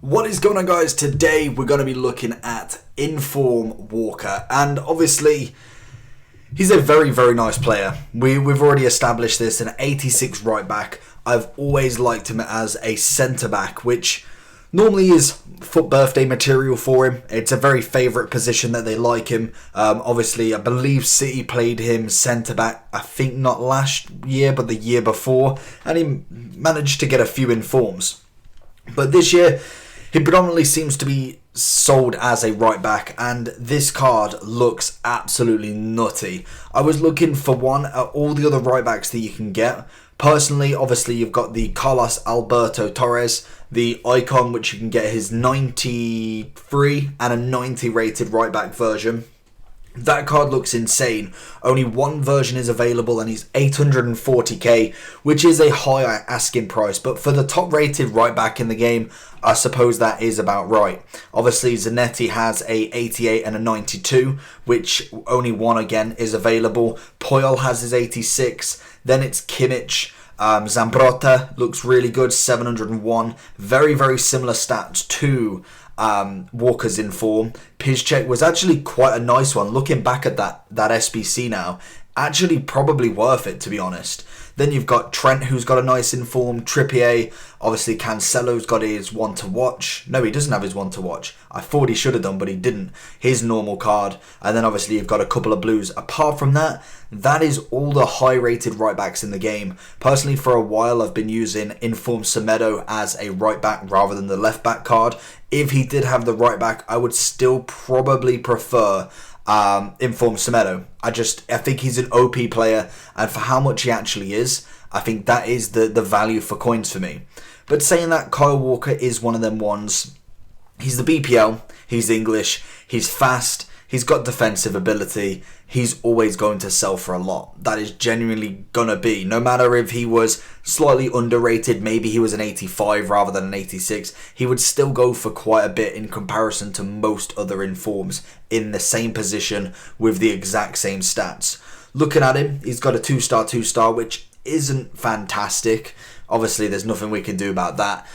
What is going on, guys? Today we're going to be looking at Inform Walker, and obviously he's a very, very nice player. We've already established this, an 86 right back. I've always liked him as a centre back, which normally is foot birthday material for him. It's a very favourite position that they like him. Obviously, I believe City played him centre back, I think not last year, but the year before, and he managed to get a few informs. But this year, he predominantly seems to be sold as a right back, and this card looks absolutely nutty. I was looking for one at all the other right backs that you can get. Personally, obviously, you've got the Carlos Alberto Torres, the icon, which you can get his 93 and a 90 rated right back version. That card looks insane. Only one version is available and he's 840k, which is a high asking price. But for the top rated right back in the game, I suppose that is about right. Obviously, Zanetti has a 88 and a 92, which only one again is available. Puyol has his 86. Then it's Kimmich. Zambrotta looks really good, 701. Very, very similar stats to Walker's Inform. Piszczek was actually quite a nice one. Looking back at that SBC now, actually probably worth it, to be honest. Then you've got Trent, who's got a nice Inform. Trippier, obviously Cancelo's got his one to watch. No, he doesn't have his one to watch. I thought he should have done, but he didn't. His normal card. And then obviously you've got a couple of blues. Apart from that, that is all the high rated right backs in the game. Personally, for a while I've been using Inform Semedo as a right back rather than the left back card. If he did have the right back, I would still probably prefer Inform Semedo. I think he's an OP player, and for how much he actually is, I think that is the value for coins for me. But saying that, Kyle Walker is one of them ones. He's the BPL, he's English, he's fast, he's got defensive ability, he's always going to sell for a lot. That is genuinely gonna be, no matter if he was slightly underrated, maybe he was an 85 rather than an 86, he would still go for quite a bit in comparison to most other informs in the same position with the exact same stats. Looking at him, he's got a 2-star, which isn't fantastic. Obviously, there's nothing we can do about that.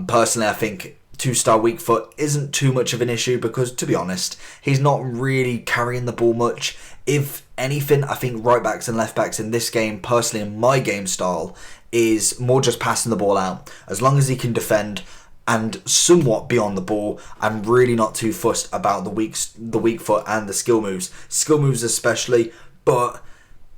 Personally, I think 2-star weak foot isn't too much of an issue because, to be honest, he's not really carrying the ball much. If anything, I think right backs and left backs in this game, personally in my game style, is more just passing the ball out. As long as he can defend and somewhat be on the ball, I'm really not too fussed about the weak foot and the skill moves especially. But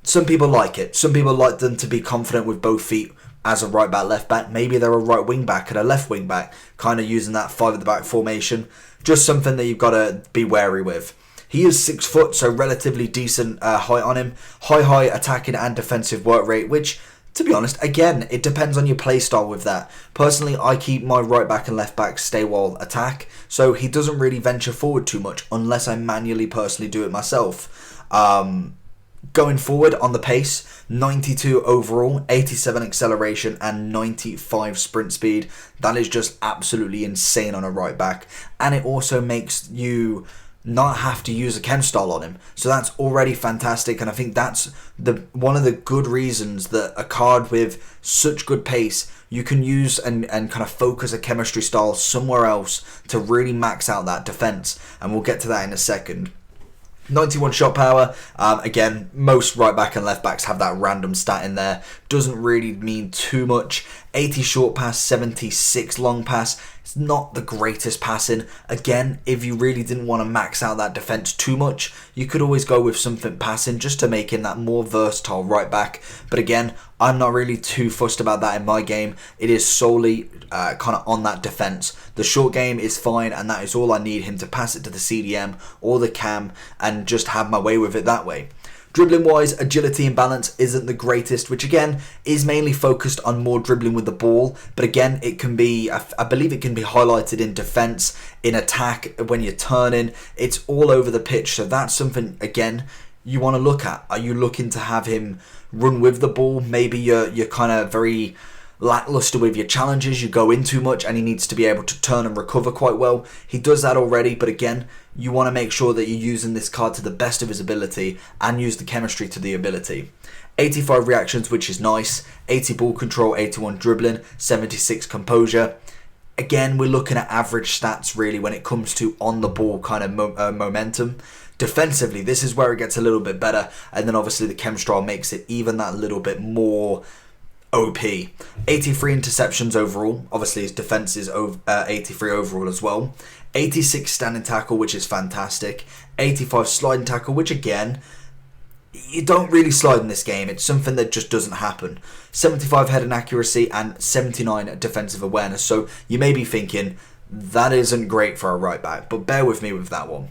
some people like it. Some people like them to be confident with both feet as a right back, left back. Maybe they're a right wing back and a left wing back, kind of using that 5 at the back formation. Just something that you've got to be wary with. He is 6 foot, so relatively decent height on him. High attacking and defensive work rate, which, to be honest, again, it depends on your play style with that. Personally, I keep my right back and left back stay while attack, so he doesn't really venture forward too much unless I manually personally do it myself. Going forward on the pace, 92 overall, 87 acceleration and 95 sprint speed. That is just absolutely insane on a right back. And it also makes you not have to use a chem style on him. So that's already fantastic, and I think that's one of the good reasons that a card with such good pace, you can use and kind of focus a chemistry style somewhere else to really max out that defense. And we'll get to that in a second. 91 shot power, again, most right back and left backs have that random stat in there, doesn't really mean too much. 80 short pass, 76 long pass, it's not the greatest passing. Again, if you really didn't want to max out that defense too much, you could always go with something passing just to make him that more versatile right back. But again, I'm not really too fussed about that in my game. It is solely kind of on that defense. The short game is fine, and that is all I need him to pass it to the CDM or the cam and just have my way with it that way. Dribbling wise, agility and balance isn't the greatest, which again is mainly focused on more dribbling with the ball. But again, it can be, I believe it can be highlighted in defense, in attack, when you're turning. It's all over the pitch. So that's something, again, you want to look at. Are you looking to have him run with the ball? Maybe you're kind of very lackluster with your challenges, you go in too much, and he needs to be able to turn and recover quite well. He does that already, but again, you want to make sure that you're using this card to the best of his ability and use the chemistry to the ability. 85 reactions, which is nice, 80 ball control, 81 dribbling, 76 composure. Again, we're looking at average stats really when it comes to on the ball kind of momentum. Defensively, this is where it gets a little bit better, and then obviously the chem trial makes it even that little bit more OP. 83 interceptions overall. Obviously his defense is 83 overall as well. 86 standing tackle, which is fantastic. 85 sliding tackle, which again, you don't really slide in this game. It's something that just doesn't happen. 75 heading accuracy and 79 defensive awareness. So you may be thinking, that isn't great for a right back, but bear with me with that one.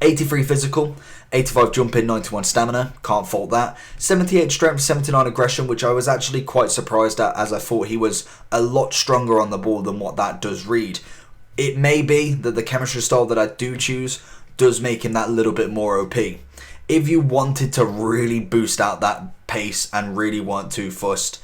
83 physical, 85 jumping, 91 stamina, can't fault that. 78 strength, 79 aggression, which I was actually quite surprised at, as I thought he was a lot stronger on the ball than what that does read. It may be that the chemistry style that I do choose does make him that little bit more OP. If you wanted to really boost out that pace and really want to fuss,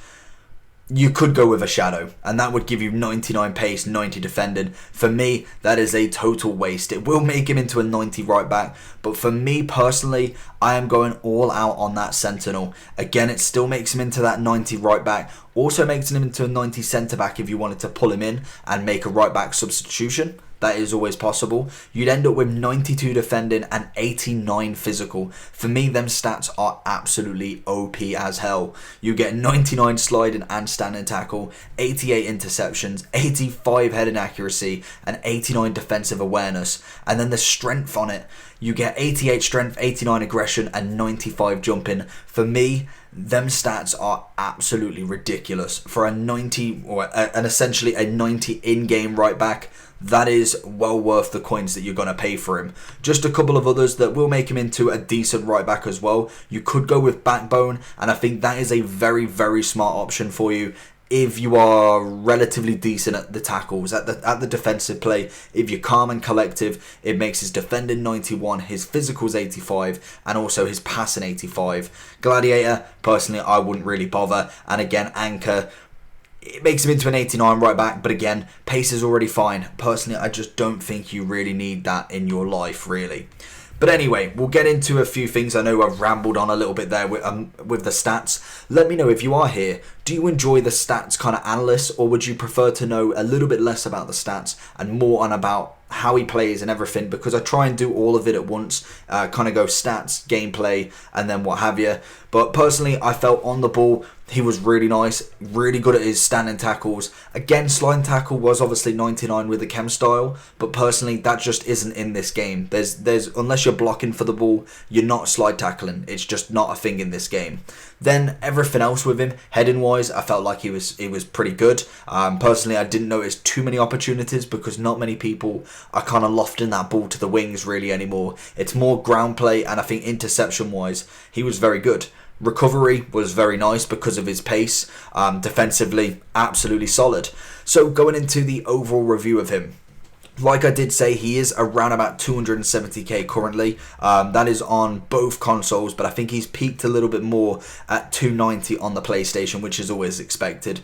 you could go with a shadow, and that would give you 99 pace, 90 defending. For me, that is a total waste. It will make him into a 90 right back, but for me personally, I am going all out on that Sentinel. Again, it still makes him into that 90 right back, also makes him into a 90 centre back if you wanted to pull him in and make a right back substitution. That is always possible. You'd end up with 92 defending and 89 physical. For me, them stats are absolutely OP as hell. You get 99 sliding and standing tackle, 88 interceptions, 85 heading accuracy, and 89 defensive awareness. And then the strength on it, you get 88 strength, 89 aggression, and 95 jumping. For me, them stats are absolutely ridiculous. For a 90, or essentially a 90 in-game right back, that is well worth the coins that you're going to pay for him. Just a couple of others that will make him into a decent right back as well. You could go with Backbone, and I think that is a very, very smart option for you if you are relatively decent at the tackles, at the defensive play. If you're calm and collective, it makes his defending 91, his physicals 85, and also his passing 85. Gladiator, personally, I wouldn't really bother. And again, Anchor, it makes him into an 89 right back, but again, pace is already fine. Personally, I just don't think you really need that in your life, really. But anyway, we'll get into a few things. I know I've rambled on a little bit there with the stats. Let me know if you are here. Do you enjoy the stats kind of analysis, or would you prefer to know a little bit less about the stats and more on about how he plays and everything? Because I try and do all of it at once, kind of go stats, gameplay, and then what have you. But personally, I felt on the ball, he was really nice, really good at his standing tackles. Again, sliding tackle was obviously 99 with the chem style, but personally, that just isn't in this game. There's unless you're blocking for the ball, you're not slide tackling. It's just not a thing in this game. Then everything else with him, heading wise, I felt like he was pretty good. Personally, I didn't notice too many opportunities because not many people are kind of lofting that ball to the wings really anymore. It's more ground play, and I think interception wise, he was very good. Recovery was very nice because of his pace. Defensively, absolutely solid. So going into the overall review of him, like I did say, he is around about 270k currently. That is on both consoles, but I think he's peaked a little bit more at 290 on the PlayStation, which is always expected.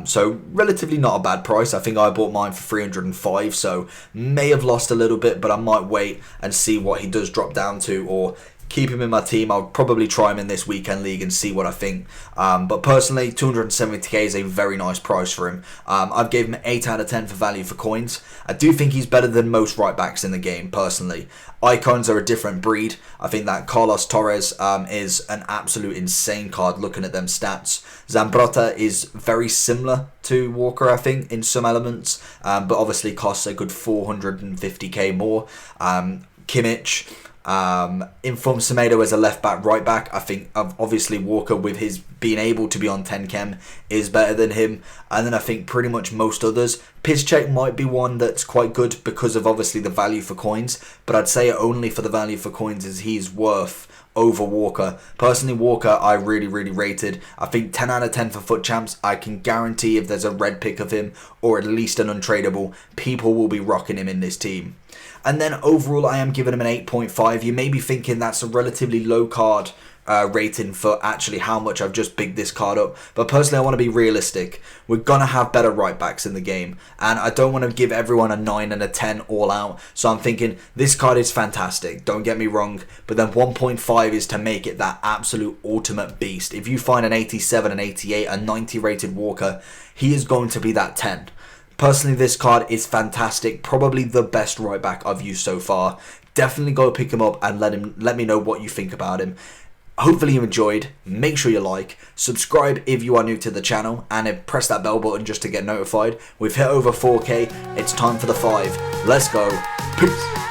So relatively not a bad price. I think I bought mine for 305, so may have lost a little bit, but I might wait and see what he does drop down to, or keep him in my team. I'll probably try him in this weekend league and see what I think. But personally, 270k is a very nice price for him. I've gave him 8 out of 10 for value for coins. I do think he's better than most right backs in the game, personally. Icons are a different breed. I think that Carlos Torres is an absolute insane card looking at them stats. Zambrotta is very similar to Walker, I think, in some elements, but obviously costs a good 450k more. Kimmich, Inform Semedo as a left back, right back. I think obviously Walker, with his being able to be on 10 chem, is better than him. And then I think pretty much most others. Piszczek might be one that's quite good because of obviously the value for coins, but I'd say only for the value for coins is he's worth over Walker. Personally, Walker I really rated. I think 10 out of 10 for foot champs. I can guarantee if there's a red pick of him, or at least an untradeable, people will be rocking him in this team. And then overall, I am giving him an 8.5. You may be thinking that's a relatively low card rating for actually how much I've just bigged this card up. But personally, I want to be realistic. We're going to have better right backs in the game. And I don't want to give everyone a 9 and a 10 all out. So I'm thinking this card is fantastic. Don't get me wrong. But then 1.5 is to make it that absolute ultimate beast. If you find an 87, an 88, a 90 rated Walker, he is going to be that 10. Personally, this card is fantastic. Probably the best right back I've used so far. Definitely go pick him up and let me know what you think about him. Hopefully you enjoyed. Make sure you like, subscribe if you are new to the channel, and press that bell button just to get notified. We've hit over 4K. It's time for the 5. Let's go. Peace.